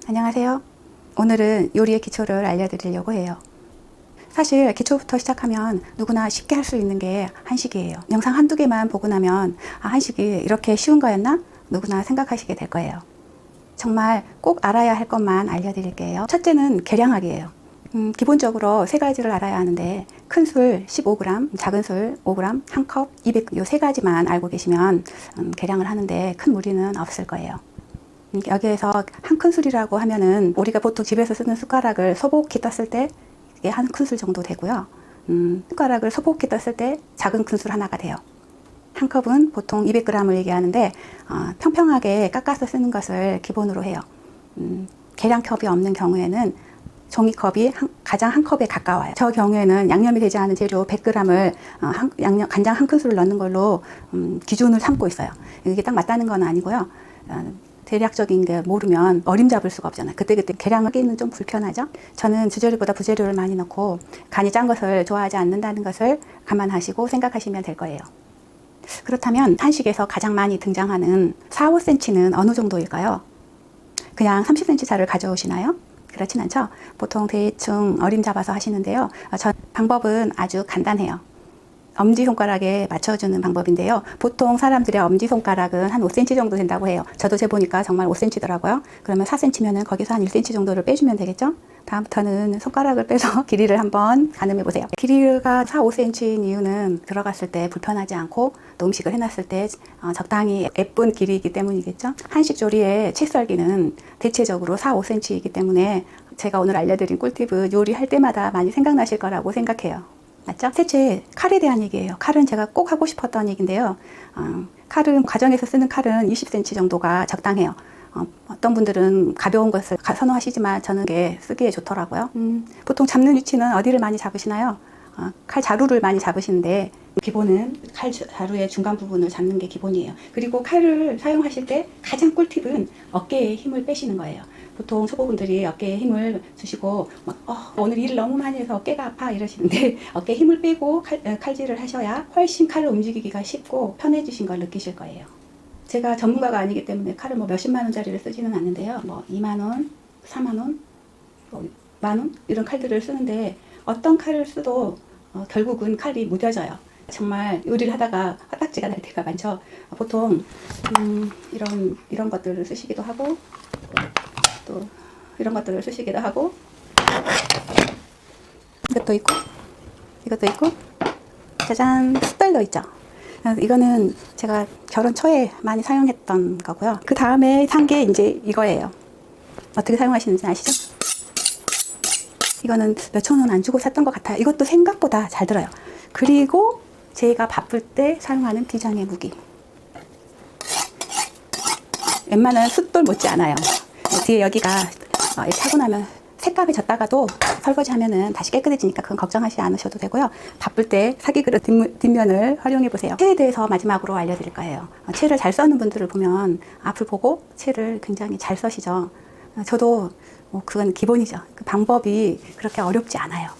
안녕하세요. 오늘은 요리의 기초를 알려드리려고 해요. 사실 기초부터 시작하면 누구나 쉽게 할 수 있는 게 한식이에요. 영상 한두 개만 보고 나면 한식이 이렇게 쉬운 거였나? 누구나 생각하시게 될 거예요. 정말 꼭 알아야 할 것만 알려드릴게요. 첫째는 계량하기예요. 기본적으로 세 가지를 알아야 하는데 큰 술 15g, 작은 술 5g, 한 컵 200g 이 세 가지만 알고 계시면 계량을 하는데 큰 무리는 없을 거예요. 여기에서 한 큰술이라고 하면은 우리가 보통 집에서 쓰는 숟가락을 소복히 떴을 때 이게 한 큰술 정도 되고요. 숟가락을 소복히 떴을 때 작은 큰술 하나가 돼요. 한 컵은 보통 200g을 얘기하는데 평평하게 깎아서 쓰는 것을 기본으로 해요. 계량컵이 없는 경우에는 종이컵이 가장 한 컵에 가까워요. 저 경우에는 양념이 되지 않은 재료 100g을 간장 한 큰술을 넣는 걸로 기준을 삼고 있어요. 이게 딱 맞다는 건 아니고요. 대략적인 게 모르면 어림잡을 수가 없잖아요. 그때그때 계량하기는 좀 불편하죠. 저는 주재료보다 부재료를 많이 넣고 간이 짠 것을 좋아하지 않는다는 것을 감안하시고 생각하시면 될 거예요. 그렇다면 한식에서 가장 많이 등장하는 4, 5cm는 어느 정도일까요? 그냥 30cm 차를 가져오시나요? 그렇진 않죠. 보통 대충 어림잡아서 하시는데요. 저 방법은 아주 간단해요. 엄지손가락에 맞춰주는 방법인데요. 보통 사람들의 엄지손가락은 한 5cm 정도 된다고 해요. 저도 재보니까 정말 5cm더라고요. 그러면 4cm면은 거기서 한 1cm 정도를 빼주면 되겠죠? 다음부터는 손가락을 빼서 길이를 한번 가늠해 보세요. 길이가 4, 5cm인 이유는 들어갔을 때 불편하지 않고 또 음식을 해놨을 때 적당히 예쁜 길이이기 때문이겠죠? 한식 조리의 칫썰기는 대체적으로 4, 5cm이기 때문에 제가 오늘 알려드린 꿀팁은 요리할 때마다 많이 생각나실 거라고 생각해요. 맞죠? 셋째, 칼에 대한 얘기예요. 칼은 제가 꼭 하고 싶었던 얘기인데요. 칼은 가정에서 쓰는 칼은 20cm 정도가 적당해요. 어떤 분들은 가벼운 것을 선호하시지만 저는 이게 쓰기에 좋더라고요. 보통 잡는 위치는 어디를 많이 잡으시나요? 칼 자루를 많이 잡으시는데 기본은 칼 자루의 중간 부분을 잡는 게 기본이에요. 그리고 칼을 사용하실 때 가장 꿀팁은 어깨에 힘을 빼시는 거예요. 보통 초보분들이 어깨에 힘을 주시고 오늘 일을 너무 많이 해서 어깨가 아파 이러시는데 어깨에 힘을 빼고 칼질을 하셔야 훨씬 칼을 움직이기가 쉽고 편해지신 걸 느끼실 거예요. 제가 전문가가 아니기 때문에 칼을 몇십만 원짜리를 쓰지는 않는데요. 2만 원, 4만 원, 만 원 이런 칼들을 쓰는데 어떤 칼을 써도 결국은 칼이 무뎌져요. 정말 요리를 하다가 화딱지가 날 때가 많죠. 보통 이런 것들을 쓰시기도 하고 또 이런 것들을 쓰시기도 하고 이것도 있고 짜잔 숫달도 있죠. 이거는 제가 결혼 초에 많이 사용했던 거고요. 그 다음에 산 게 이제 이거예요. 어떻게 사용하시는지 아시죠? 이거는 몇천 원 안 주고 샀던 것 같아요. 이것도 생각보다 잘 들어요. 그리고 제가 바쁠 때 사용하는 비장의 무기. 웬만한 숫돌 못지 않아요. 뒤에 여기가 이렇게 하고 나면 색감이 졌다가도 설거지 하면은 다시 깨끗해지니까 그건 걱정하지 않으셔도 되고요. 바쁠 때 사기그릇 뒷면을 활용해 보세요. 채에 대해서 마지막으로 알려드릴 거예요. 채를 잘 써는 분들을 보면 앞을 보고 채를 굉장히 잘 써시죠. 저도 그건 기본이죠. 그 방법이 그렇게 어렵지 않아요.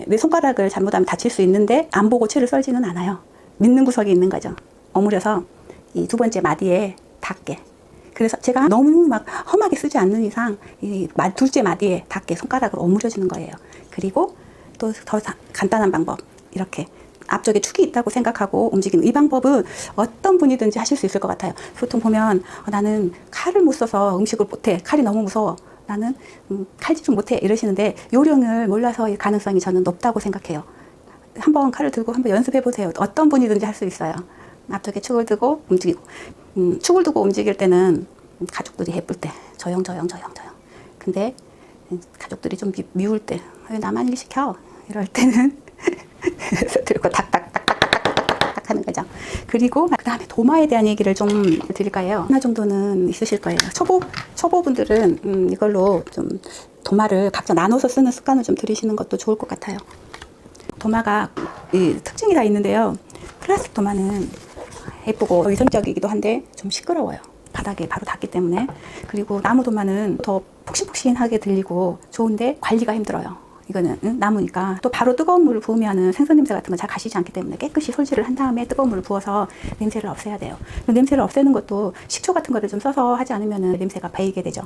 내 손가락을 잘못하면 다칠 수 있는데 안 보고 채를 썰지는 않아요. 믿는 구석이 있는 거죠. 오므려서 이 두 번째 마디에 닿게. 그래서 제가 너무 막 험하게 쓰지 않는 이상 이 둘째 마디에 닿게 손가락을 오므려주는 거예요. 그리고 또 더 간단한 방법, 이렇게 앞쪽에 축이 있다고 생각하고 움직이는 이 방법은 어떤 분이든지 하실 수 있을 것 같아요. 보통 보면 나는 칼을 못 써서 음식을 못해, 칼이 너무 무서워, 나는 칼질을 못해 이러시는데 요령을 몰라서일 가능성이 저는 높다고 생각해요. 한번 칼을 들고 한번 연습해 보세요. 어떤 분이든지 할 수 있어요. 앞쪽에 축을 두고 움직이고 축을 두고 움직일 때는 가족들이 예쁠 때 조용. 근데 가족들이 좀 미울 때 왜 나만 일 시켜? 이럴 때는 들고 탁탁탁탁탁탁탁 하는 거죠. 그리고 그 다음에 도마에 대한 얘기를 좀 드릴까 해요. 하나 정도는 있으실 거예요. 초보분들은 이걸로 좀 도마를 각자 나눠서 쓰는 습관을 좀 들이시는 것도 좋을 것 같아요. 도마가 특징이 다 있는데요. 플라스틱 도마는 예쁘고 위생적이기도 한데 좀 시끄러워요. 바닥에 바로 닿기 때문에. 그리고 나무 도마는 더 폭신폭신하게 들리고 좋은데 관리가 힘들어요. 이거는 나무니까. 또 바로 뜨거운 물을 부으면은 생선 냄새 같은 거 잘 가시지 않기 때문에 깨끗이 손질을 한 다음에 뜨거운 물을 부어서 냄새를 없애야 돼요. 냄새를 없애는 것도 식초 같은 거를 좀 써서 하지 않으면은 냄새가 배이게 되죠.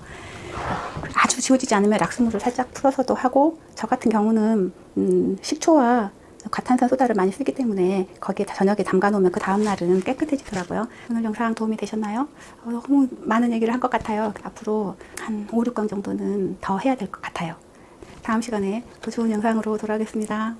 아주 지워지지 않으면 락스물을 살짝 풀어서도 하고, 저 같은 경우는 식초와 과탄산 소다를 많이 쓰기 때문에 거기에 저녁에 담가 놓으면 그 다음날은 깨끗해지더라고요. 오늘 영상 도움이 되셨나요? 너무 많은 얘기를 한 것 같아요. 앞으로 한 5, 6건 정도는 더 해야 될 것 같아요. 다음 시간에 또 좋은 영상으로 돌아오겠습니다.